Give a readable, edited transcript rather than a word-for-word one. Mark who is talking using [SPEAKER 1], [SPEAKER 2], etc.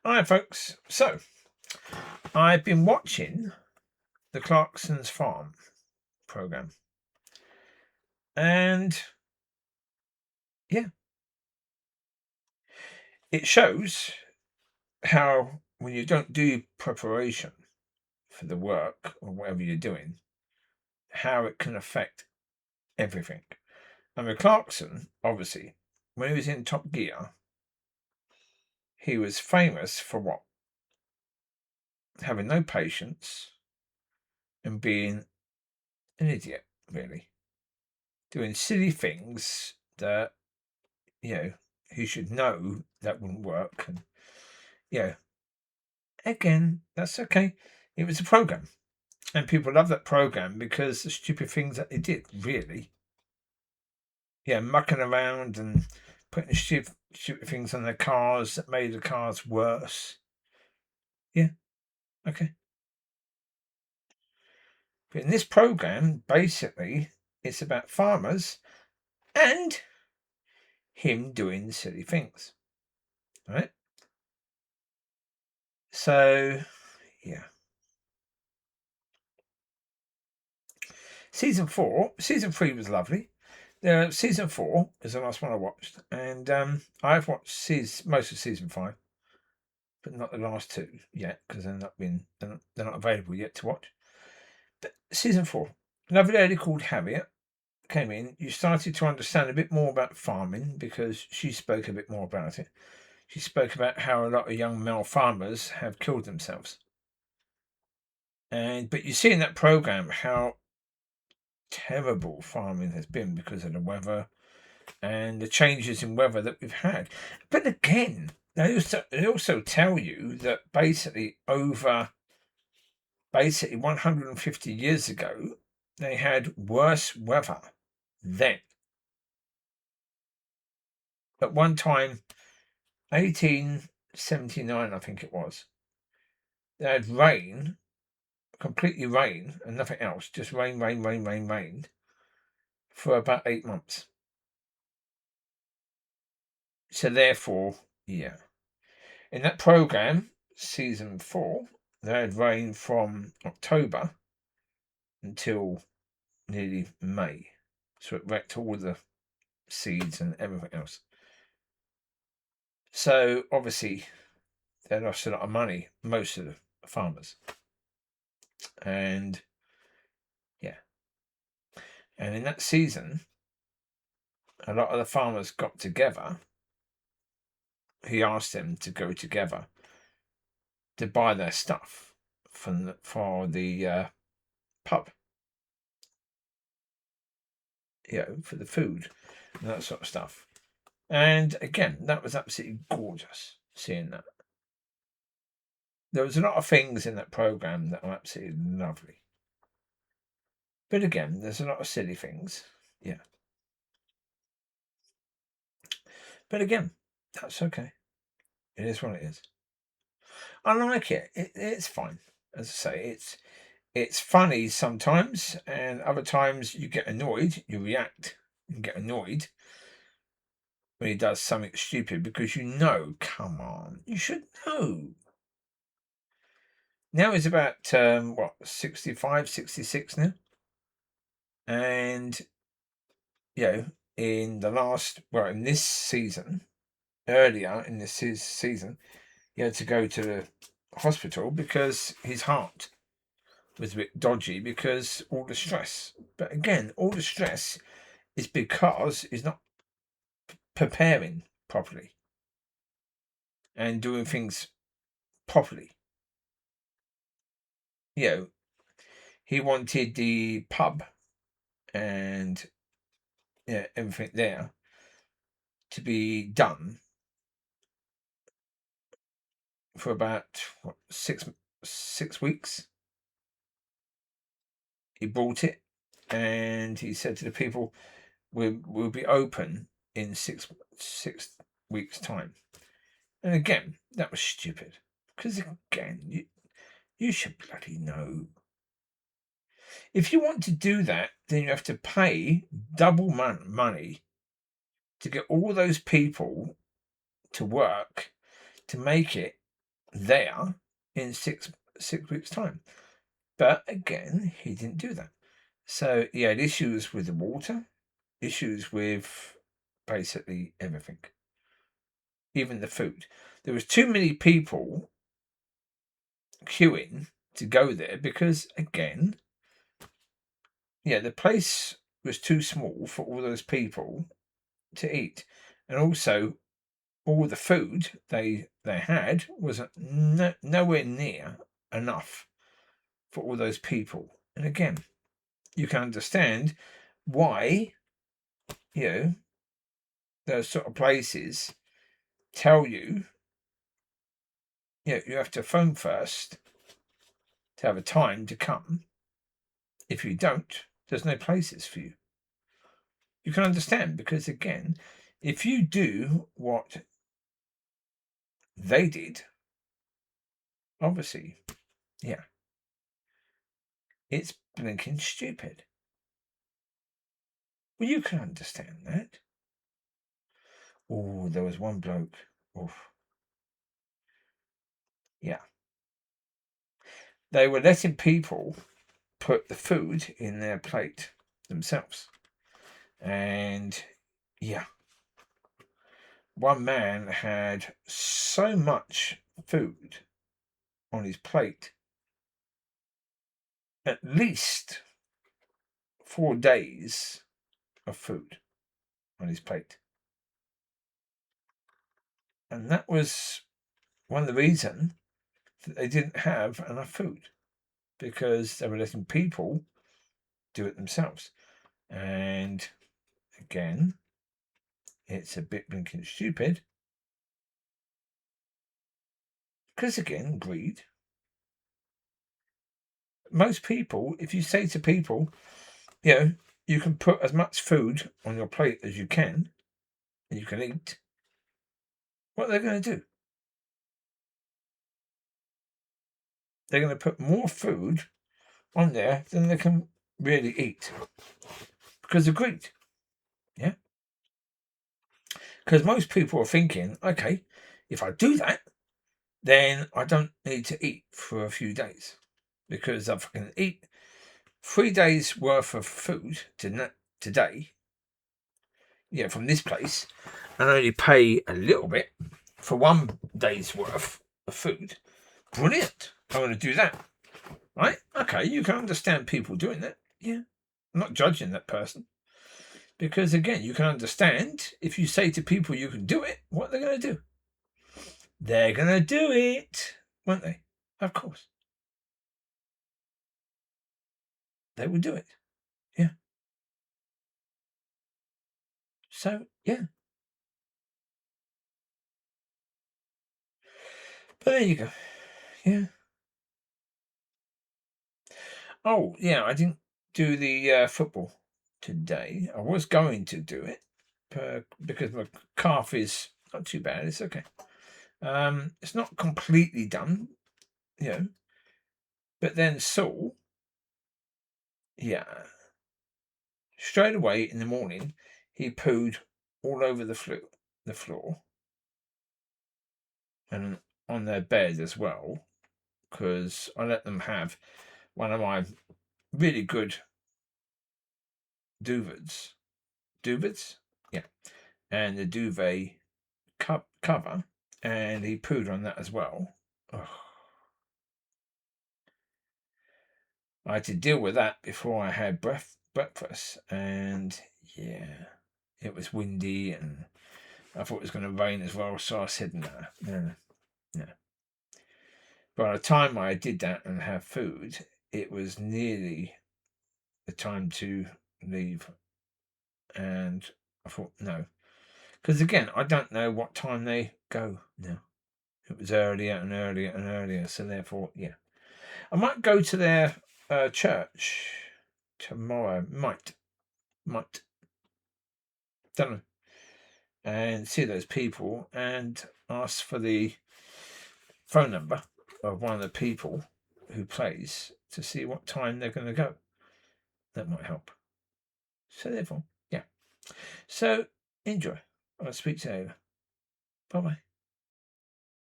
[SPEAKER 1] Hi, folks. So, I've been watching the Clarkson's Farm program, and yeah, it shows how when you don't do preparation for the work or whatever you're doing, how it can affect everything. And with Clarkson, obviously, when he was in Top Gear, he was famous for what? Having no patience and being an idiot, really. Doing silly things that, he should know that wouldn't work. And, again, that's okay. It was a program. And people love that program because the stupid things that they did, really. Yeah, mucking around and putting stupid things on their cars that made the cars worse. Yeah, okay. But in this program, basically, it's about farmers and him doing silly things. Right? So, yeah. Season 3 was lovely. Season 4 is the last one I watched, and I've watched most of season 5, but not the last two yet because they're not available yet to watch. But season 4, another lady called Harriet came in. You started to understand a bit more about farming because she spoke a bit more about it. She spoke about how a lot of young male farmers have killed themselves, but you see in that program how terrible farming has been because of the weather and the changes in weather that we've had. But again, they also tell you that basically 150 years ago, they had worse weather then. At one time, 1879, I think it was, they had rain, completely rain and nothing else, just rain, for about 8 months. So therefore, yeah. In that program, season 4, they had rain from October until nearly May. So it wrecked all the seeds and everything else. So obviously they lost a lot of money, most of the farmers. And yeah. And in that season, a lot of the farmers got together. He asked them to go together to buy their stuff for the pub. For the food and that sort of stuff. And again, that was absolutely gorgeous seeing that. There was a lot of things in that program that were absolutely lovely. But again, there's a lot of silly things. Yeah. But again, that's okay. It is what it is. I like it. It's fine. As I say, it's funny sometimes, and other times you get annoyed. You react and get annoyed when he does something stupid because come on, you should know. Now he's about 65, 66 now, and in this season, earlier in this season, he had to go to the hospital because his heart was a bit dodgy because all the stress. But again, all the stress is because he's not preparing properly and doing things properly. He wanted the pub and everything there to be done for about 6 weeks. He bought it and he said to the people, we'll be open in 6 weeks time. And again, that was stupid because again, you should bloody know. If you want to do that, then you have to pay double money to get all those people to work to make it there in six weeks' time. But again, he didn't do that. So he had issues with the water, issues with basically everything, even the food. There was too many people queuing to go there because, again, the place was too small for all those people to eat, and also all the food they had was nowhere near enough for all those people. And again, you can understand why those sort of places tell you you have to phone first to have a time to come. If you don't, there's no places for you. You can understand, because again, if you do what they did, obviously, it's blinking stupid. Well, you can understand that. Oh, there was one bloke. Oof. Yeah. They were letting people put the food in their plate themselves. And one man had so much food on his plate, at least 4 days of food on his plate. And that was one of the reasons that they didn't have enough food, because they were letting people do it themselves. And again, it's a bit blinking stupid, because again, greed. Most people, if you say to people, you can put as much food on your plate as you can, and you can eat, what are they going to do? They're going to put more food on there than they can really eat, because of greed. Yeah. Because most people are thinking, okay, if I do that, then I don't need to eat for a few days, because I can eat 3 days worth of food today, from this place, and only pay a little bit for 1 day's worth of food. Brilliant. I'm going to do that. Right? Okay, you can understand people doing that. Yeah. I'm not judging that person. Because again, you can understand, if you say to people you can do it, what they're going to do. They're going to do it, won't they? Of course. They will do it. Yeah. So, yeah. But there you go. Yeah. Oh, yeah, I didn't do the football today. I was going to do it because my calf is not too bad. It's okay. It's not completely done, but then Saul, straight away in the morning, he pooed all over the floor and on their bed as well, because I let them have one of my really good duvets, and the duvet cover, and he pooed on that as well. Oh. I had to deal with that before I had breakfast, and it was windy, and I thought it was going to rain as well, so I said no. By the time I did that and have food, it was nearly the time to leave, and I thought no, because again, I don't know what time they go now. It was earlier and earlier and earlier, so therefore, I might go to their church tomorrow. Might, don't know, and see those people and ask for the phone number of one of the people who plays to see what time they're going to go. That might help. So therefore, so enjoy. I'll speak to you later. Bye bye.